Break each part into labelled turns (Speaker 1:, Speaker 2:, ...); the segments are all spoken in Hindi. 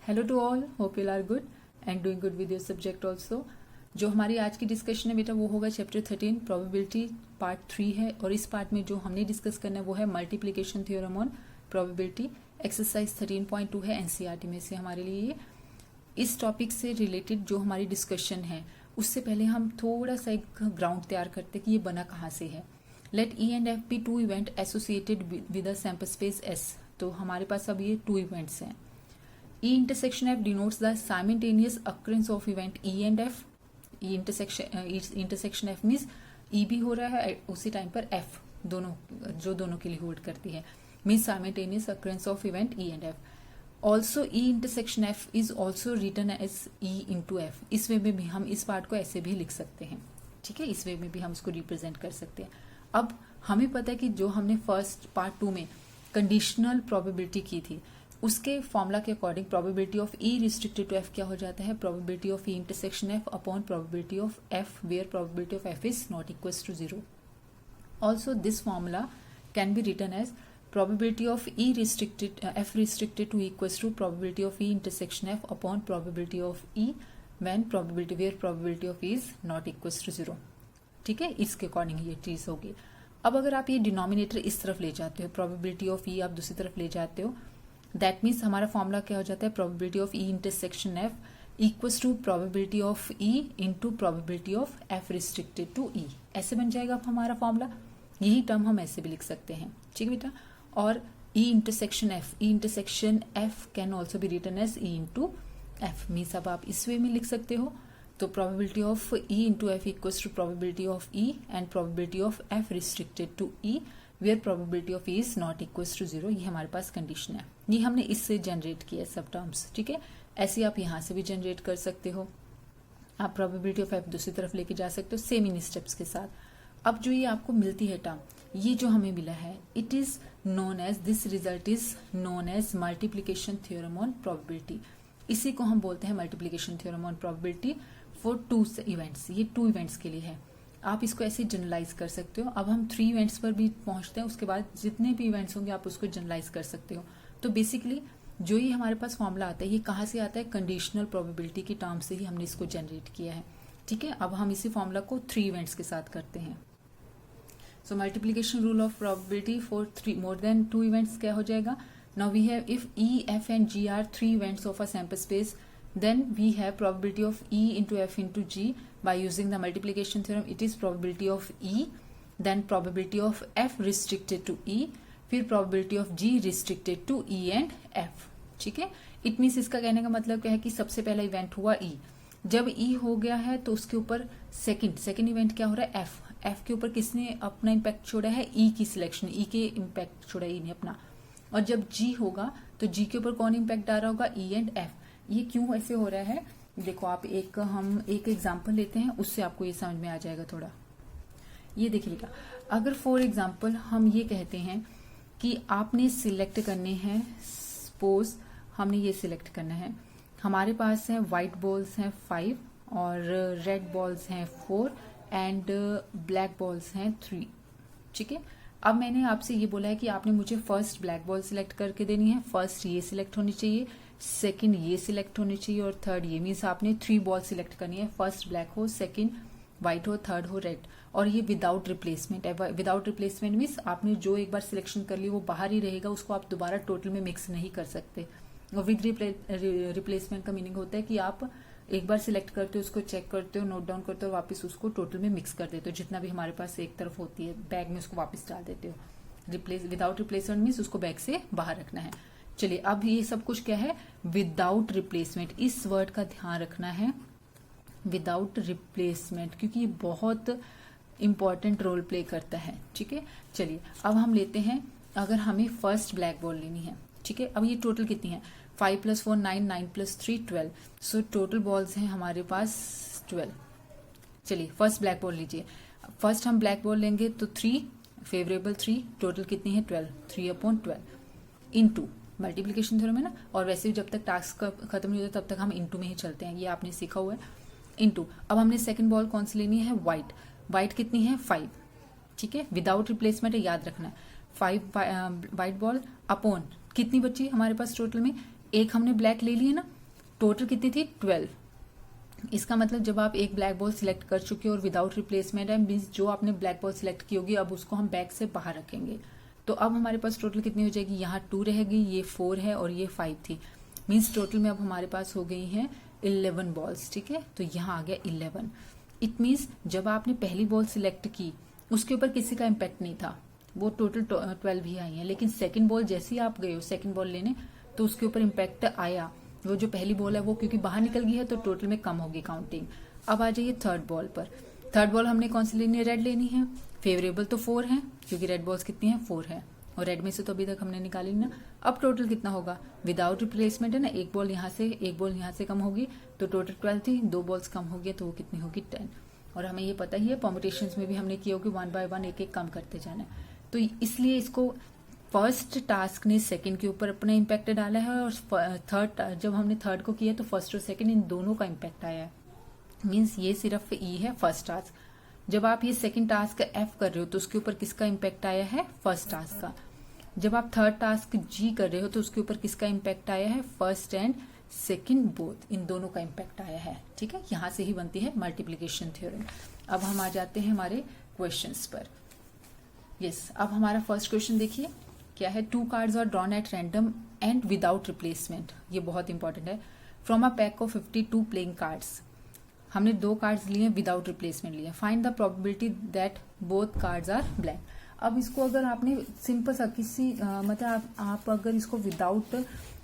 Speaker 1: Hello to all, hope you are good and doing good with your subject also. जो हमारी आज की डिस्कशन है बेटा वो होगा चैप्टर 13 प्रोबेबिलिटी पार्ट 3 है। और इस पार्ट में जो हमने डिस्कस करना है वो है multiplication theorem on probability. Exercise 13.2 है एनसीईआरटी में से हमारे लिए। इस टॉपिक से रिलेटेड जो हमारी डिस्कशन है उससे पहले हम थोड़ा सा एक ग्राउंड तैयार करते कि ये बना कहाँ से है। Let E and F be two event associated with a sample space S. तो हमारे पास अब ये 2 इवेंट्स हैं। E intersection F denotes the simultaneous occurrence of event E and F. E intersection F means E भी हो रहा है उसी टाइम पर F दोनों के लिए होल्ड करती है, means simultaneous occurrence of event E and F. Also E intersection F is also written as E into F. इस वे में भी हम इस पार्ट को ऐसे भी लिख सकते हैं, ठीक है। इस वे में भी हम उसको रिप्रेजेंट कर सकते हैं। अब हमें पता है कि जो हमने फर्स्ट पार्ट 2 में कंडीशनल प्रोबेबिलिटी की थी उसके फॉर्मूला के according probability of E restricted to F क्या हो जाता है, probability of E intersection F upon probability of F where probability of F is not equal to 0. Also this formula can be written as probability of E restricted F restricted to equal to probability of E intersection F upon probability of E when probability where probability of E is not equal to 0. ठीक है, इसके अकॉर्डिंग ये चीज होगी। अब अगर आप ये डिनोमिनेटर इस तरफ ले जाते हो, प्रोबेबिलिटी ऑफ ई आप दूसरी तरफ ले जाते हो, दैट मीन्स हमारा फॉर्मूला क्या हो जाता है, probability of E intersection F equals to probability of E into probability of F restricted to E. ऐसे बन जाएगा अब हमारा फॉर्मूला। यही टर्म हम ऐसे भी लिख सकते हैं, ठीक है बेटा। और E intersection F can also be written as E into F, means अब आप इस वे में लिख सकते हो। तो probability of E into F equals to probability of E and probability of F restricted to E where probability of E is not equals to 0। ये हमारे पास कंडीशन है, ये हमने इससे जनरेट किया सब टर्म्स, ठीक है। ऐसे आप यहाँ से भी जनरेट कर सकते हो। आप प्रोबेबिलिटी ऑफ एफ दूसरी तरफ लेके जा सकते हो सेम इन स्टेप्स के साथ। अब जो ये आपको मिलती है टर्म, ये जो हमें मिला है, it is known as, this result is known as multiplication theorem on probability. इसी को हम बोलते हैं multiplication theorem on probability for 2 events. ये 2 इवेंट्स के लिए है। आप इसको ऐसे जनरलाइज कर सकते हो। अब हम 3 इवेंट्स पर भी पहुंचते हैं, उसके बाद जितने भी इवेंट्स होंगे आप उसको जनरलाइज कर सकते हो। तो बेसिकली जो ये हमारे पास फॉर्मूला आता है ये कहाँ से आता है, कंडीशनल प्रोबेबिलिटी की टर्म से ही हमने इसको जनरेट किया है, ठीक है। अब हम इसी फॉर्मूला को 3 इवेंट्स के साथ करते हैं। So multiplication rule of probability for 3 more than 2 events क्या हो जाएगा। Now we have if E F and G are 3 events of a sample space, then we have probability of E into F into G by using the multiplication theorem. It is probability of E, then probability of F restricted to E, फिर probability of G restricted to E and F, ठीक है। It means इसका कहने का मतलब क्या है कि सबसे पहला इवेंट हुआ E, जब E हो गया है तो उसके ऊपर सेकेंड इवेंट क्या हो रहा है, F के ऊपर किसने अपना इम्पैक्ट छोड़ा है, E की सिलेक्शन, E के इम्पैक्ट छोड़ा E ने अपना। और जब G होगा तो G के ऊपर कौन इम्पैक्ट आ रहा होगा, E एंड F। ये क्यों ऐसे हो रहा है, देखो आप हम एक एग्जांपल लेते हैं, उससे आपको ये समझ में आ जाएगा थोड़ा। ये देखिए बेटा, अगर फॉर एग्जांपल हम ये कहते हैं कि आपने सिलेक्ट करने हैं, सपोज हमने ये सिलेक्ट करना है, हमारे पास है व्हाइट बॉल्स हैं 5 और रेड बॉल्स हैं 4 एंड ब्लैक बॉल्स हैं 3, ठीक है। अब मैंने आपसे ये बोला है कि आपने मुझे फर्स्ट ब्लैक बॉल सिलेक्ट करके देनी है, फर्स्ट ये सिलेक्ट होनी चाहिए, सेकंड ये सिलेक्ट होनी चाहिए और थर्ड ये, मीन्स आपने 3 बॉल सिलेक्ट करनी है, फर्स्ट ब्लैक हो, सेकंड व्हाइट हो, थर्ड हो रेड। और ये विदाउट रिप्लेसमेंट है। विदाउट रिप्लेसमेंट मीन्स आपने जो एक बार सिलेक्शन कर ली वो बाहर ही रहेगा, उसको आप दोबारा टोटल में मिक्स नहीं कर सकते। और विद रिप्लेसमेंट का मीनिंग होता है कि आप एक बार सिलेक्ट करते हो, उसको चेक करते हो, नोट डाउन करते हो, वापस उसको टोटल में मिक्स कर देते हो, जितना भी हमारे पास एक तरफ होती है बैग में उसको वापस डाल देते हो। विदाउट रिप्लेसमेंट मीन्स उसको बैग से बाहर रखना है। चलिए, अब ये सब कुछ क्या है, विदाउट रिप्लेसमेंट। इस वर्ड का ध्यान रखना है, विदाउट रिप्लेसमेंट, क्योंकि ये बहुत इंपॉर्टेंट रोल प्ले करता है, ठीक है। चलिए अब हम लेते हैं, अगर हमें फर्स्ट ब्लैक बॉल लेनी है, ठीक है। अब ये टोटल कितनी है, 5 + 4 9, 9 + 3 12, सो टोटल बॉल्स हैं हमारे पास 12। चलिए फर्स्ट ब्लैक बॉल लीजिए। फर्स्ट हम ब्लैक बॉल लेंगे तो 3 फेवरेबल 3, टोटल कितनी है 12, 3/12 इनटू मल्टीप्लिकेशन थ्योरम है ना। और वैसे भी जब तक टास्क खत्म नहीं होता तब तक हम इनटू में ही चलते हैं, ये आपने सीखा हुआ है, इनटू। अब हमने सेकंड बॉल कौन सी लेनी है, व्हाइट कितनी है 5, ठीक है, विदाउट रिप्लेसमेंट है, याद रखना है। 5 व्हाइट बॉल अपॉन कितनी बची हमारे पास टोटल में, एक हमने ब्लैक ले ली है ना, टोटल कितनी थी 12। इसका मतलब जब आप एक ब्लैक बॉल सिलेक्ट कर चुके हो और विदाउट रिप्लेसमेंट है, मीन्स जो आपने ब्लैक बॉल सिलेक्ट की होगी अब उसको हम बैग से बाहर रखेंगे। तो अब हमारे पास टोटल कितनी हो जाएगी, यहाँ 2 रहेगी, ये 4 है और ये 5 थी। मीन्स टोटल में अब हमारे पास हो गई हैं 11 बॉल्स। ठीक है, तो यहाँ आ गया 11। इट मीन्स जब आपने पहली बॉल सिलेक्ट की उसके ऊपर किसी का इम्पैक्ट नहीं था, वो टोटल 12 ही आई है। लेकिन सेकंड बॉल जैसे ही आप गए हो सेकंड बॉल लेने, तो उसके ऊपर इम्पैक्ट आया। वो जो पहली बॉल है वो क्योंकि बाहर निकल गई है तो टोटल में कम होगी काउंटिंग। अब आ जाइए थर्ड बॉल पर। थर्ड बॉल हमने कौन सी लेनी है, रेड लेनी है। फेवरेबल तो 4 है क्योंकि रेड बॉल्स कितनी है, 4 है, और रेड में से तो अभी तक हमने निकाली ना। अब टोटल कितना होगा, विदाउट रिप्लेसमेंट है ना, एक बॉल यहाँ से कम होगी, तो टोटल 12 थी, 2 बॉल्स कम हो गए तो वो कितनी होगी, 10। और हमें ये पता ही है, परमुटेशंस में भी हमने किया होगी 1 बाय 1 एक एक कम करते जाना है। तो इसलिए इसको फर्स्ट टास्क ने सेकंड के ऊपर अपना इम्पैक्ट डाला है, और थर्ड जब हमने थर्ड को किया तो फर्स्ट और सेकंड इन दोनों का इम्पैक्ट आया है। मीन्स ये सिर्फ ई है फर्स्ट टास्क। जब आप ये सेकंड टास्क एफ कर रहे हो तो उसके ऊपर किसका इम्पैक्ट आया है, फर्स्ट टास्क का। जब आप थर्ड टास्क जी कर रहे हो तो उसके ऊपर किसका इम्पैक्ट आया है, फर्स्ट एंड सेकंड बोथ, इन दोनों का इम्पैक्ट आया है। ठीक है, यहां से ही बनती है मल्टीप्लीकेशन थ्योरम। अब हम आ जाते हैं हमारे क्वेश्चंस पर। यस, अब हमारा फर्स्ट क्वेश्चन देखिए क्या है, 2 cards are drawn at random and without replacement. ये बहुत इंपॉर्टेंट है। From a pack of 52 playing cards, हमने 2 कार्ड्स लिए विदाउट रिप्लेसमेंट लिए। Find the probability that both cards are black. अब इसको अगर आपने सिंपल सा किसी मतलब आप अगर इसको विदाउट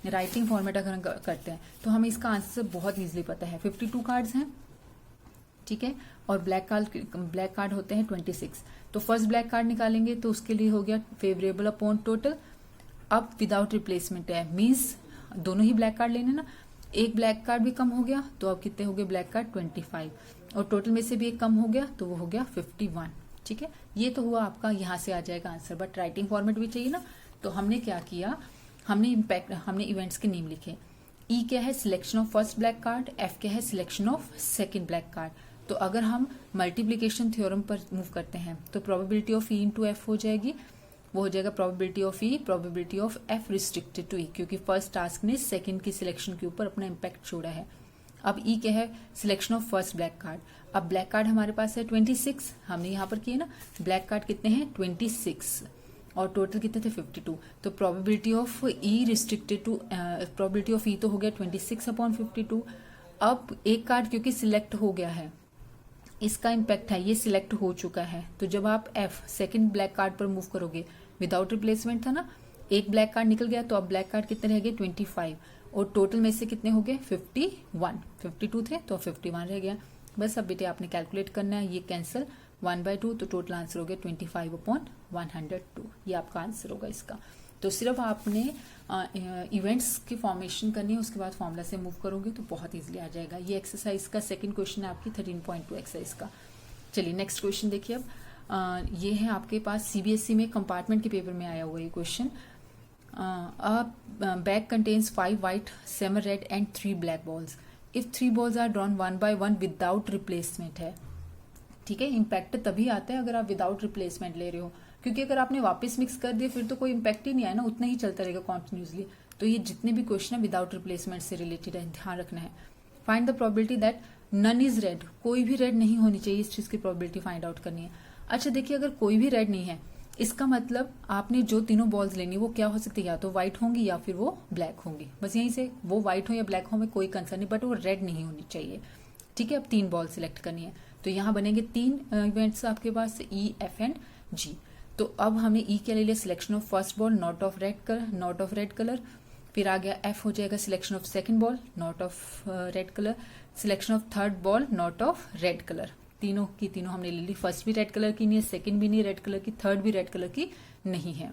Speaker 1: राइटिंग फॉर्मेट अगर करते हैं तो हमें इसका आंसर बहुत इजीली पता है। 52 कार्ड्स हैं, ठीक है, और ब्लैक कार्ड होते हैं 26। तो फर्स्ट ब्लैक कार्ड निकालेंगे तो उसके लिए हो गया फेवरेबल अपॉन टोटल। अब विदाउट रिप्लेसमेंट है, मीन्स दोनों ही ब्लैक कार्ड लेने ना, एक ब्लैक कार्ड भी कम हो गया तो अब कितने हो गए ब्लैक कार्ड, 25, और टोटल में से भी एक कम हो गया तो वो हो गया 51। ठीक है, ये तो हुआ आपका, यहां से आ जाएगा आंसर, बट राइटिंग फॉर्मेट भी चाहिए ना। तो हमने क्या किया, हमने इवेंट्स के नेम लिखे। ई क्या है, selection of first black card, F क्या है, selection of second black card. तो अगर हम मल्टीप्लिकेशन थ्योरम पर मूव करते हैं तो probability of E into F हो जाएगी, वो हो जाएगा probability of E, probability of F restricted to E, क्योंकि फर्स्ट टास्क ने सेकंड की सिलेक्शन के ऊपर अपना इम्पैक्ट छोड़ा है। अब ई क्या है, selection of first black card. अब ब्लैक कार्ड हमारे पास है 26, हमने यहाँ पर किए ना, ब्लैक कार्ड कितने हैं 26 और टोटल कितने थे 52। तो probability of E restricted to, probability of E तो हो गया 26 अपॉन 52। अब एक कार्ड क्योंकि सिलेक्ट हो गया है, इसका इम्पैक्ट है, ये सिलेक्ट हो चुका है, तो जब आप एफ सेकंड ब्लैक कार्ड पर मूव करोगे, विदाउट रिप्लेसमेंट था ना, एक ब्लैक कार्ड निकल गया तो अब ब्लैक कार्ड कितने रह गए 25, और टोटल में से कितने हो गए 51, 52 थे तो 51 रह गया। बस अब बेटे आपने कैलकुलेट करना है, ये कैंसिल 1/2, तो टोटल आंसर हो गया 25 अपॉन 102। ये आपका आंसर होगा इसका। तो सिर्फ आपने इवेंट्स की फॉर्मेशन करनी है, उसके बाद फॉर्मूला से मूव करोगे तो बहुत इजीली आ जाएगा। ये एक्सरसाइज का सेकंड क्वेश्चन है आपकी 13.2 एक्सरसाइज का। चलिए नेक्स्ट क्वेश्चन देखिए। अब ये है आपके पास सीबीएसई में कंपार्टमेंट के पेपर में आया हुआ ये question. Bag contains 5 white, 7 red and 3 black balls. If 3 balls are drawn 1 by 1 without replacement है, ठीक है। इम्पैक्ट तभी आता है अगर आप विदाउट रिप्लेसमेंट ले रहे हो, क्योंकि अगर आपने वापस मिक्स कर दिया फिर तो कोई इम्पैक्ट ही नहीं आया ना, उतना ही चलता रहेगा कॉन्टिन्यूसली। तो ये जितने भी क्वेश्चन है विदाउट रिप्लेसमेंट से रिलेटेड है, ध्यान रखना है। Find the probability that none is red, कोई भी रेड नहीं होनी चाहिए, इस चीज की प्रोबेबिलिटी फाइंड आउट करनी है। अच्छा देखिए, अगर कोई भी रेड नहीं है इसका मतलब आपने जो तीनों बॉल्स लेनी वो क्या हो सकती है, या तो व्हाइट होंगी या फिर वो ब्लैक होंगी। बस यहीं से वो व्हाइट हो या ब्लैक हो में कोई कंसर्न नहीं, बट वो रेड नहीं होनी चाहिए। ठीक है, अब 3 बॉल सिलेक्ट करनी है, तो यहाँ बनेंगे 3 इवेंट्स आपके पास, ई, एफ एंड जी। तो अब हमने ई क्या ले लिया, selection of first ball not of red colour. फिर आ गया एफ हो जाएगा selection of second ball not of red colour, selection of third ball not of red colour. तीनों की तीनों हमने ले ली, फर्स्ट भी रेड कलर की नहीं है, सेकंड भी नहीं रेड कलर की, थर्ड भी रेड कलर की नहीं है।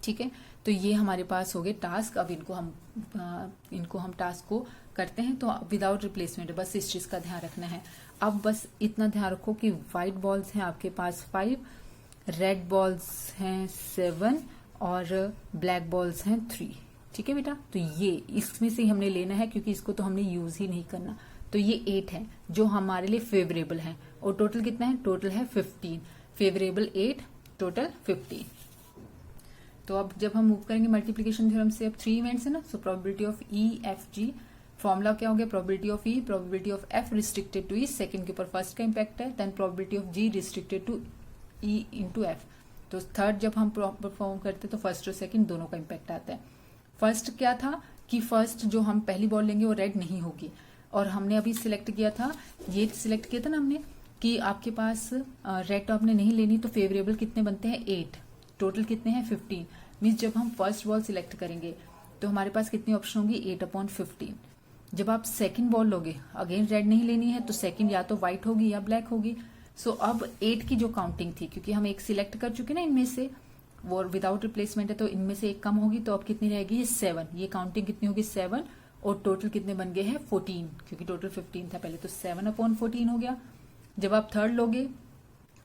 Speaker 1: ठीक है, तो ये हमारे पास हो गए टास्क। अब इनको हम टास्क को करते हैं, तो विदाउट रिप्लेसमेंट, बस इस चीज का ध्यान रखना है। अब बस इतना ध्यान रखो कि व्हाइट बॉल्स हैं आपके पास 5, रेड बॉल्स हैं 7 और ब्लैक बॉल्स हैं 3। ठीक है बेटा, तो ये इसमें से हमने लेना है क्योंकि इसको तो हमने यूज ही नहीं करना। तो ये 8 है जो हमारे लिए फेवरेबल है, और टोटल कितना है, टोटल है 15, फेवरेबल 8, टोटल 15। तो अब जब हम मूव करेंगे मल्टीप्लिकेशन थ्योरम से, अब 3 इवेंट्स है ना, so probability of E, F, G formula क्या हो गया, probability of E, probability of F restricted to E, second के ऊपर फर्स्ट का इम्पैक्ट है, then probability of G restricted to E into F. तो थर्ड जब हम परफॉर्म करते तो फर्स्ट और सेकंड दोनों का इम्पैक्ट आता है। फर्स्ट क्या था कि फर्स्ट जो हम पहली बॉल लेंगे वो रेड नहीं होगी, और हमने अभी सिलेक्ट किया था, ये सिलेक्ट किया था ना हमने कि आपके पास रेड तो आपने नहीं लेनी, तो फेवरेबल कितने बनते हैं 8, टोटल कितने हैं 15। मीन्स जब हम फर्स्ट बॉल सिलेक्ट करेंगे तो हमारे पास कितनी ऑप्शन होगी 8/15। जब आप सेकंड बॉल लोगे, अगेन रेड नहीं लेनी है, तो सेकंड या तो व्हाइट होगी या ब्लैक होगी। सो अब 8 की जो काउंटिंग थी, क्योंकि हम एक सिलेक्ट कर चुके ना इनमें से, वो विदाउट रिप्लेसमेंट है तो इनमें से एक कम होगी, तो अब कितनी रहेगी 7। ये काउंटिंग कितनी होगी 7, और टोटल कितने बन गए हैं 14, क्योंकि टोटल 15 था पहले, तो 7/14 हो गया। जब आप थर्ड लोगे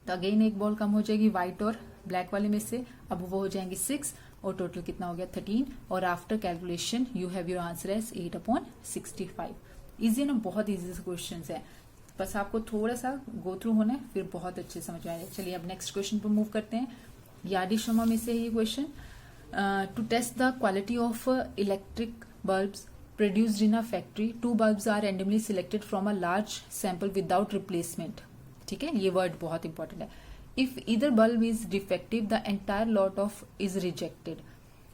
Speaker 1: तो अगेन एक बॉल कम हो जाएगी व्हाइट और ब्लैक वाले में से, अब वो हो जाएंगे 6, और टोटल कितना हो गया 13, और after calculation you have your answer as 8/65। Easy ना, बहुत इजी से क्वेश्चन है, बस आपको थोड़ा सा गो थ्रू होना है, फिर बहुत अच्छे समझ में आएगा। चलिए अब नेक्स्ट क्वेश्चन पर मूव करते हैं। यार्डी शर्मा में से ये question, to test the quality of electric bulbs produced in a factory, 2 bulbs are randomly selected from a large sample without replacement। ठीक है, ये वर्ड बहुत इंपॉर्टेंट है। If either bulb is defective, the entire lot of is rejected.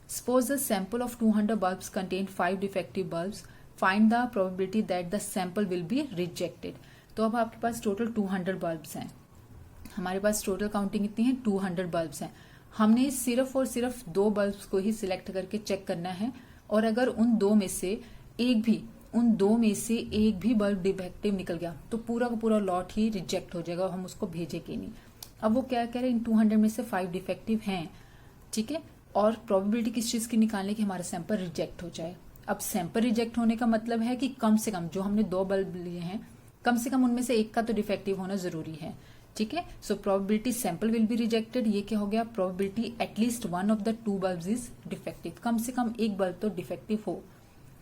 Speaker 1: Suppose a sample of 200 bulbs contain 5 defective bulbs. Find the probability that the sample will be rejected. तो अब आपके पास टोटल 200 bulbs हैं, हमारे पास टोटल काउंटिंग कितनी है 200 bulbs हैं। हमने सिर्फ और सिर्फ 2 bulbs को ही सिलेक्ट करके चेक करना है, और अगर उन दो में से एक भी बल्ब डिफेक्टिव निकल गया तो पूरा का पूरा लॉट ही रिजेक्ट हो जाएगा, और हम उसको भेजेंगे नहीं। अब वो क्या कह रहे हैं, इन 200 में से 5 डिफेक्टिव हैं, ठीक है, और प्रोबेबिलिटी किस चीज की निकालने की, हमारा सैंपल रिजेक्ट हो जाए। अब सैंपल रिजेक्ट होने का मतलब है कि कम से कम जो हमने 2 बल्ब लिए हैं, कम से कम उनमें से एक का तो डिफेक्टिव होना जरूरी है। ठीक है, so probability sample will be rejected, ये क्या हो गया, probability at least 1 of the 2 bulbs is defective, कम से कम एक बल्ब तो डिफेक्टिव हो।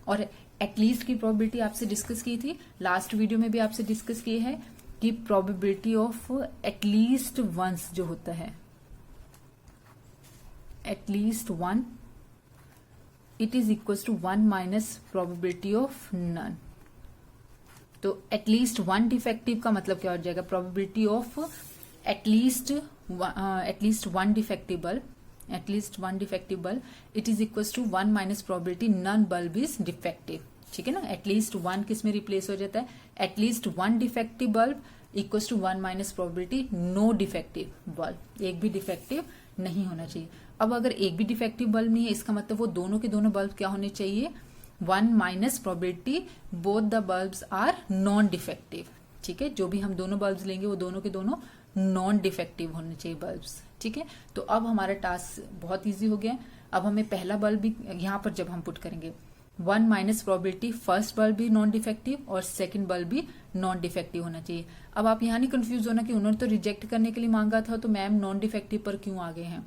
Speaker 1: और एटलीस्ट की प्रोबेबिलिटी आपसे डिस्कस की थी, लास्ट वीडियो में भी आपसे डिस्कस की है कि प्रोबेबिलिटी ऑफ एटलीस्ट वंस जो होता है, at least 1, it is equal to 1 minus probability of none. तो एटलीस्ट 1 डिफेक्टिव का मतलब क्या हो जाएगा, probability of at least 1 defective bulb, it is equal to 1 minus probability none bulb is defective. ठीक है ना, एटलीस्ट 1 किस में रिप्लेस हो जाता है, at least 1 defective bulb equal to 1 minus probability no defective bulb, एक भी डिफेक्टिव नहीं होना चाहिए। अब अगर एक भी डिफेक्टिव बल्ब नहीं है, इसका मतलब वो दोनों के दोनों बल्ब क्या होने चाहिए, 1 minus probability both the bulbs are non defective. ठीक है, जो भी हम दोनों बल्ब्स लेंगे वो दोनों के दोनों नॉन डिफेक्टिव होने चाहिए बल्ब्स। ठीक है, तो अब हमारा टास्क बहुत इजी हो गया। अब हमें पहला बल्ब भी यहाँ पर जब हम पुट करेंगे 1 माइनस प्रोबेबिलिटी फर्स्ट बल्ब भी नॉन डिफेक्टिव और सेकंड बल्ब भी नॉन डिफेक्टिव होना चाहिए। अब आप यहाँ नहीं कंफ्यूज होना कि उन्होंने तो रिजेक्ट करने के लिए मांगा था, तो मैम नॉन डिफेक्टिव पर क्यों आ गए हैं।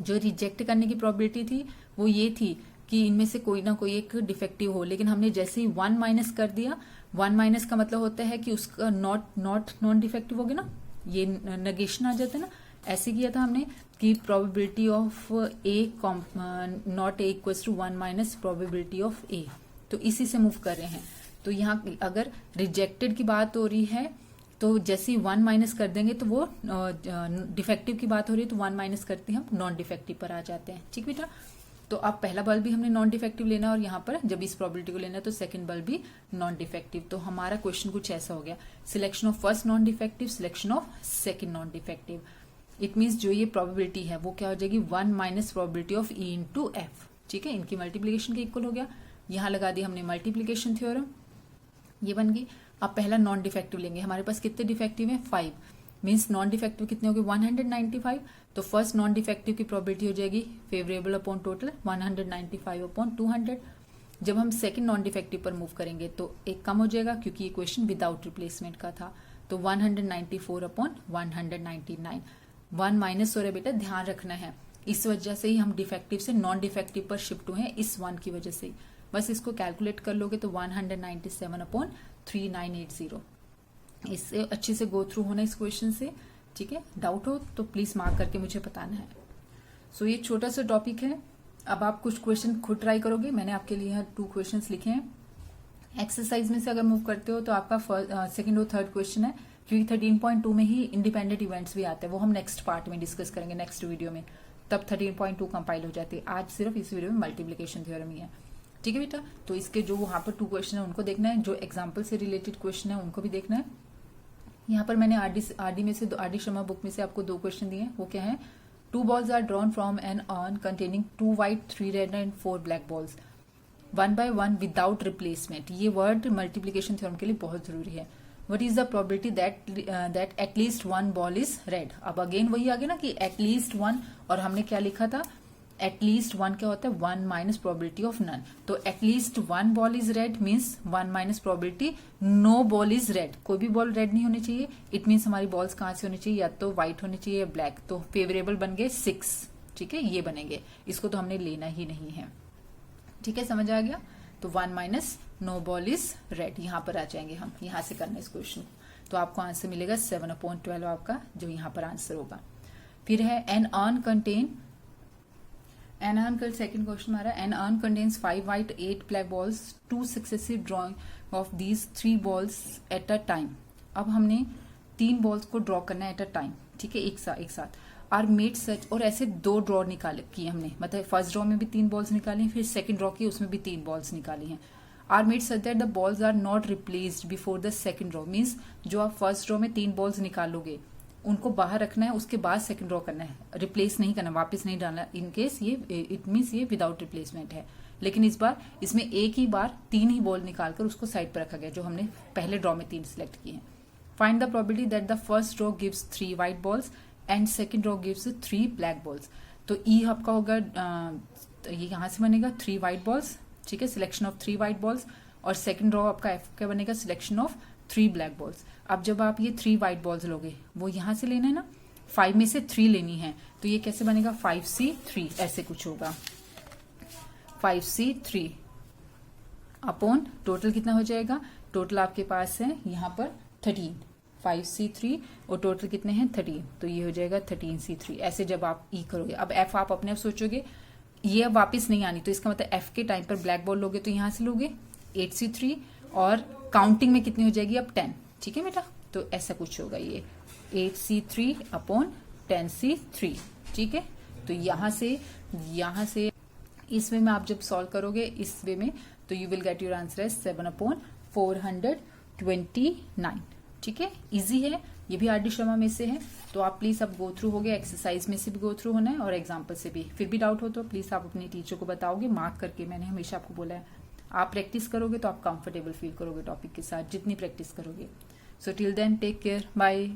Speaker 1: जो रिजेक्ट करने की प्रोबेबिलिटी थी वो ये थी कि इनमें से कोई ना कोई एक डिफेक्टिव हो, लेकिन हमने जैसे ही 1 माइनस कर दिया, 1 माइनस का मतलब होता है कि उसका नॉन डिफेक्टिव हो गया ना, ये नेगेशन आ जाता है ना, ऐसे किया था हमने कि probability of A not A equal to 1 minus probability of A, तो इसी से मूव कर रहे हैं। तो यहाँ अगर रिजेक्टेड की बात हो रही है तो जैसे ही 1 माइनस कर देंगे तो वो डिफेक्टिव की बात हो रही है तो 1 माइनस करते हम नॉन डिफेक्टिव पर आ जाते हैं। ठीक बेटा, तो अब पहला बल्ब भी हमने नॉन डिफेक्टिव लेना और यहाँ पर जब इस प्रोबेबिलिटी को लेना है तो सेकंड बल्ब भी नॉन डिफेक्टिव। तो हमारा क्वेश्चन कुछ ऐसा हो गया, selection of first non defective, selection of second non defective. It means जो ये प्रोबेबिलिटी है वो क्या हो जाएगी 1 minus probability of E into F. ठीक है, इनकी मल्टीप्लीकेशन के इक्वल हो गया। यहाँ लगा दी हमने मल्टीप्लीकेशन थ्योरम, ये बन गई। अब पहला नॉन डिफेक्टिव लेंगे, हमारे पास कितने डिफेक्टिव है 5, मीन्स नॉन डिफेक्टिव कितने हो गए 195। तो फर्स्ट नॉन डिफेक्टिव की प्रोबेबिलिटी हो जाएगी फेवरेबल अपॉन टोटल 195 अपॉन 200। जब हम सेकंड नॉन डिफेक्टिव पर मूव करेंगे तो एक कम हो जाएगा क्योंकि ये क्वेश्चन विदाउट रिप्लेसमेंट का था, तो 194 अपॉन 199। 1 माइनस हो रहा है बेटा, ध्यान रखना है, इस वजह से ही हम डिफेक्टिव से नॉन डिफेक्टिव पर शिफ्ट हुए हैं, इस 1 की वजह से। बस इसको कैलकुलेट कर लोगे तो 197 अपॉन 3980। इससे अच्छे से गो थ्रू होना इस क्वेश्चन से। ठीक है, डाउट हो तो प्लीज मार्क करके मुझे बताना है। सो ये छोटा सा टॉपिक है, अब आप कुछ क्वेश्चन खुद ट्राई करोगे। मैंने आपके लिए यहाँ 2 क्वेश्चन लिखे हैं, एक्सरसाइज में से अगर मूव करते हो तो आपका सेकंड और थर्ड क्वेश्चन है, क्योंकि 13.2 में ही इंडिपेंडेंट इवेंट्स भी आते हैं, वो हम नेक्स्ट पार्ट में डिस्कस करेंगे, नेक्स्ट वीडियो में, तब 13.2 कंपाइल हो जाती है। आज सिर्फ इस वीडियो में मल्टीप्लीकेशन थ्योरम ही है, ठीक है बेटा। तो इसके जो वहां पर 2 क्वेश्चन है उनको देखना है, जो एग्जाम्पल से रिलेटेड क्वेश्चन है उनको भी देखना है। यहाँ पर मैंने आरडी में से आरडी शर्मा बुक में से आपको 2 क्वेश्चन दिए हैं, वो क्या है, 2 balls are drawn from an urn containing 2 white, 3 red and 4 black balls, 1 by 1 without replacement। ये वर्ड मल्टीप्लीकेशन थ्योरम के लिए बहुत जरूरी है। What is the probability that at least 1 ball is red? अब अगेन वही आ गया ना कि at least 1, और हमने क्या लिखा था, at least 1 क्या होता है, 1 minus probability of none। तो at least 1 ball is red means 1 minus probability no ball is red। कोई भी बॉल रेड नहीं होनी चाहिए, इट मीन्स हमारी बॉल्स कहाँ से होनी चाहिए, या तो व्हाइट होनी चाहिए या ब्लैक। तो फेवरेबल बन गए 6, ठीक है, ये बनेंगे, इसको तो हमने लेना ही नहीं है, ठीक है, समझ आ गया। तो 1 minus no ball is red, यहां पर आ जाएंगे हम, यहां से करना इस क्वेश्चन को। तो आपको आंसर मिलेगा 7/12 आपका जो यहाँ पर आंसर होगा। फिर है an urn contain, an urn का सेकंड क्वेश्चन हमारा, an urn contains 5 white 8 black balls, 2 successive drawing of these 3 balls at a time. अब हमने 3 बॉल्स को ड्रॉ करना है एट अ टाइम, ठीक है, एक साथ आर मेड सच, और ऐसे 2 ड्रॉ निकाले किए हमने, मतलब फर्स्ट ड्रॉ में भी 3 बॉल्स निकाली, फिर सेकंड ड्रॉ की उसमें भी 3 बॉल्स निकाली हैं। Are made such that the balls are not replaced before the second draw, means जो आप फर्स्ट ड्रॉ में 3 बॉल्स निकालोगे उनको बाहर रखना है, उसके बाद सेकंड ड्रॉ करना है, रिप्लेस नहीं करना, वापस नहीं डालना, इन केस ये इट मीन्स ये विदाउट रिप्लेसमेंट है। लेकिन इस बार इसमें एक ही बार 3 ही बॉल निकालकर उसको साइड पर रखा गया, जो हमने पहले ड्रॉ में 3 सिलेक्ट किए हैं। Find the probability that the first draw gives 3 white balls and second draw gives 3 black balls. तो ई आपका होगा, ये यहां से बनेगा 3 व्हाइट बॉल्स, ठीक है, सिलेक्शन ऑफ 3 व्हाइट बॉल्स, और सेकंड ड्रॉ आपका एफ क्या बनेगा, सिलेक्शन ऑफ 3 ब्लैक बॉल्स। अब जब आप ये 3 व्हाइट बॉल्स लोगे, वो यहां से लेना है ना, 5 में से 3 लेनी है, तो ये कैसे बनेगा, 5C3 ऐसे कुछ होगा, 5C3 अपॉन टोटल कितना हो जाएगा, टोटल आपके पास है यहाँ पर 13, 5C3 और टोटल कितने हैं 13, तो ये हो जाएगा 13C3। ऐसे जब आप ई करोगे, अब एफ आप अपने आप सोचोगे ये अब वापिस नहीं आनी, तो इसका मतलब एफ के टाइम पर ब्लैक बॉल लोगे तो यहां से लोगे 8C3, और काउंटिंग में कितनी हो जाएगी अब 10, ठीक है बेटा। तो ऐसा कुछ होगा ये 8C3 अपॉन 10C3, ठीक है। तो यहां से इस वे में आप जब सॉल्व करोगे इस वे में, तो you will get your answer as 7/429, ठीक है, इजी है, ये भी आरडी शर्मा में से है। तो आप प्लीज अब गो थ्रू हो गए, एक्सरसाइज में से भी गो थ्रू होना है और एग्जाम्पल से भी। फिर भी डाउट हो तो प्लीज आप अपने टीचर को बताओगे मार्क करके, मैंने हमेशा आपको बोला है आप प्रैक्टिस करोगे तो आप कंफर्टेबल फील करोगे टॉपिक के साथ, जितनी प्रैक्टिस करोगे। So till then take care, bye.